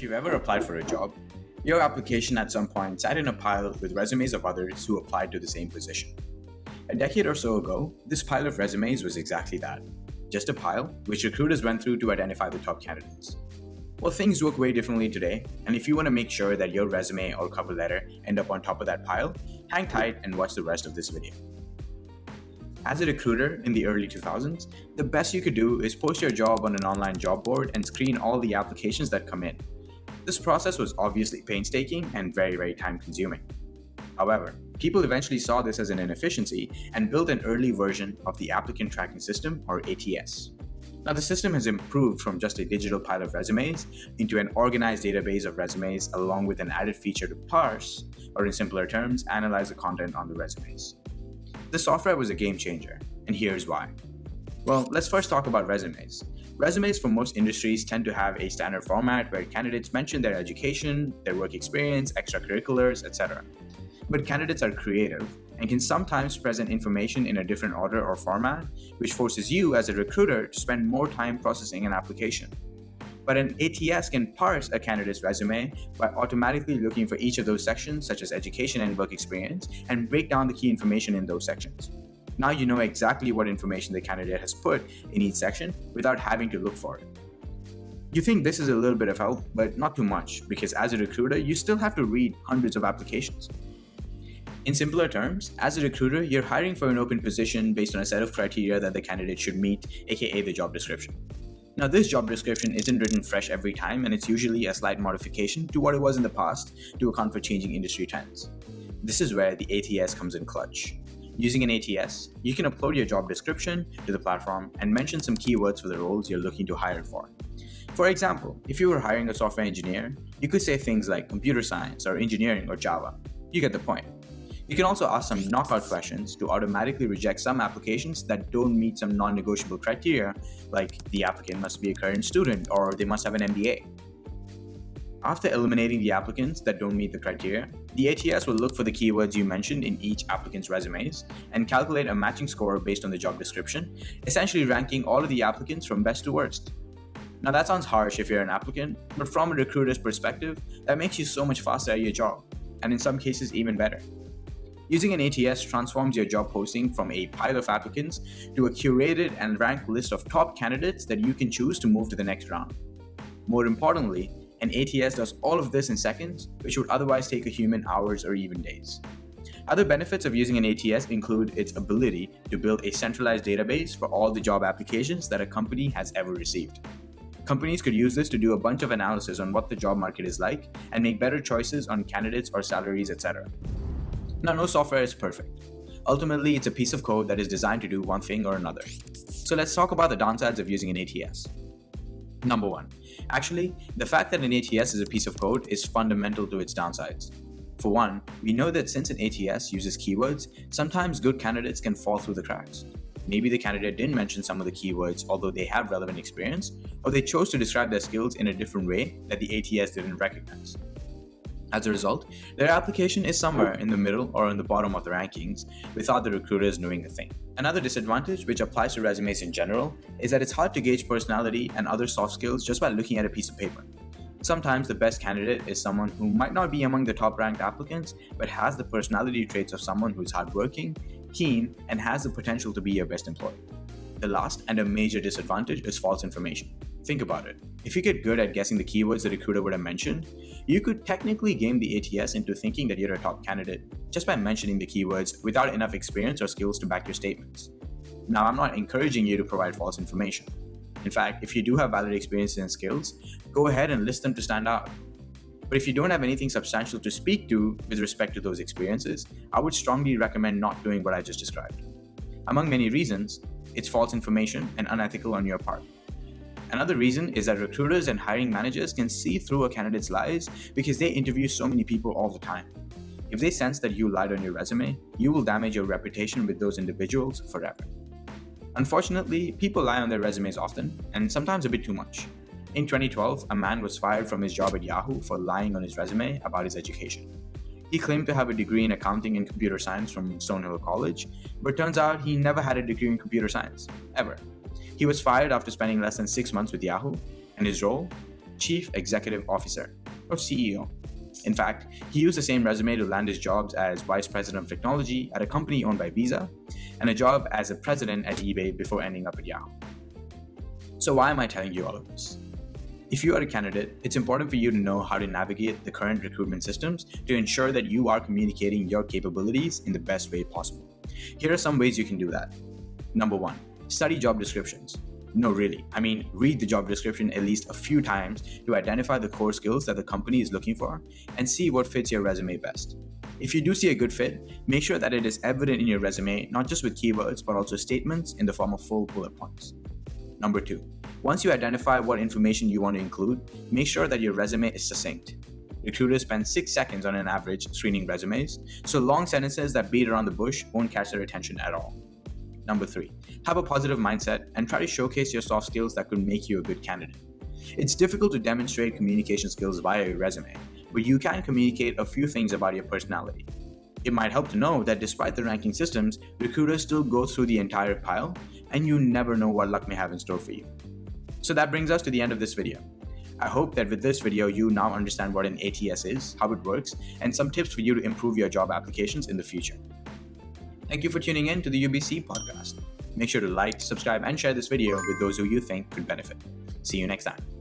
you've ever applied for a job, your application at some point sat in a pile with resumes of others who applied to the same position. A decade or so ago, this pile of resumes was exactly that. Just a pile which recruiters went through to identify the top candidates. Well, things work way differently today, and if you want to make sure that your resume or cover letter end up on top of that pile, hang tight and watch the rest of this video. As a recruiter in the early 2000s, the best you could do is post your job on an online job board and screen all the applications that come in. This process was obviously painstaking and very time consuming. However, people eventually saw this as an inefficiency and built an early version of the Applicant Tracking System, or ATS. Now, the system has improved from just a digital pile of resumes into an organized database of resumes, along with an added feature to parse, or in simpler terms, analyze the content on the resumes. The software was a game changer, and here's why. Well, let's first talk about resumes. Resumes for most industries tend to have a standard format where candidates mention their education, their work experience, extracurriculars, etc. But candidates are creative and can sometimes present information in a different order or format, which forces you as a recruiter to spend more time processing an application. But an ATS can parse a candidate's resume by automatically looking for each of those sections, such as education and work experience, and break down the key information in those sections. Now you know exactly what information the candidate has put in each section without having to look for it. You think this is a little bit of help, but not too much, because as a recruiter, you still have to read hundreds of applications. In simpler terms, as a recruiter, you're hiring for an open position based on a set of criteria that the candidate should meet, aka the job description. Now, this job description isn't written fresh every time, and it's usually a slight modification to what it was in the past to account for changing industry trends. This is where the ATS comes in clutch. Using an ATS, you can upload your job description to the platform and mention some keywords for the roles you're looking to hire for. For example, if you were hiring a software engineer, you could say things like computer science or engineering or Java. You get the point. You can also ask some knockout questions to automatically reject some applications that don't meet some non-negotiable criteria, like the applicant must be a current student or they must have an MBA. After eliminating the applicants that don't meet the criteria, the ATS will look for the keywords you mentioned in each applicant's resumes and calculate a matching score based on the job description, essentially ranking all of the applicants from best to worst. Now, that sounds harsh if you're an applicant, but from a recruiter's perspective, that makes you so much faster at your job, and in some cases even better. Using an ATS transforms your job posting from a pile of applicants to a curated and ranked list of top candidates that you can choose to move to the next round. More importantly, an ATS does all of this in seconds, which would otherwise take a human hours or even days. Other benefits of using an ATS include its ability to build a centralized database for all the job applications that a company has ever received. Companies could use this to do a bunch of analysis on what the job market is like and make better choices on candidates or salaries, etc. Now, no software is perfect. Ultimately, it's a piece of code that is designed to do one thing or another. So let's talk about the downsides of using an ATS. Number one, actually, the fact that an ATS is a piece of code is fundamental to its downsides. For one, we know that since an ATS uses keywords, sometimes good candidates can fall through the cracks. Maybe the candidate didn't mention some of the keywords, although they have relevant experience, or they chose to describe their skills in a different way that the ATS didn't recognize. As a result, their application is somewhere in the middle or in the bottom of the rankings without the recruiters knowing a thing. Another disadvantage, which applies to resumes in general, is that it's hard to gauge personality and other soft skills just by looking at a piece of paper. Sometimes the best candidate is someone who might not be among the top ranked applicants, but has the personality traits of someone who's hardworking, keen, and has the potential to be your best employee. The last and a major disadvantage is false information. Think about it. If you get good at guessing the keywords the recruiter would have mentioned, you could technically game the ATS into thinking that you're a top candidate just by mentioning the keywords without enough experience or skills to back your statements. Now, I'm not encouraging you to provide false information. In fact, if you do have valid experiences and skills, go ahead and list them to stand out. But if you don't have anything substantial to speak to with respect to those experiences, I would strongly recommend not doing what I just described. Among many reasons, it's false information and unethical on your part. Another reason is that recruiters and hiring managers can see through a candidate's lies because they interview so many people all the time. If they sense that you lied on your resume, you will damage your reputation with those individuals forever. Unfortunately, people lie on their resumes often, and sometimes a bit too much. In 2012, a man was fired from his job at Yahoo for lying on his resume about his education. He claimed to have a degree in accounting and computer science from Stonehill College, but turns out he never had a degree in computer science, ever. He was fired after spending less than 6 months with Yahoo, and his role Chief Executive Officer, or CEO. In fact, he used the same resume to land his jobs as Vice President of Technology at a company owned by Visa, and a job as a president at eBay before ending up at Yahoo. So why am I telling you all of this? If you are a candidate, it's important for you to know how to navigate the current recruitment systems to ensure that you are communicating your capabilities in the best way possible. Here are some ways you can do that. Number 1, study job descriptions. No, really. I mean, read the job description at least a few times to identify the core skills that the company is looking for and see what fits your resume best. If you do see a good fit, make sure that it is evident in your resume, not just with keywords, but also statements in the form of full bullet points. Number 2, once you identify what information you want to include, make sure that your resume is succinct. Recruiters spend 6 seconds on an average screening resumes, so long sentences that beat around the bush won't catch their attention at all. Number 3, have a positive mindset and try to showcase your soft skills that could make you a good candidate. It's difficult to demonstrate communication skills via your resume, but you can communicate a few things about your personality. It might help to know that despite the ranking systems, recruiters still go through the entire pile, and you never know what luck may have in store for you. So that brings us to the end of this video. I hope that with this video, you now understand what an ATS is, how it works, and some tips for you to improve your job applications in the future. Thank you for tuning in to the UBC podcast. Make sure to like, subscribe, and share this video with those who you think could benefit. See you next time.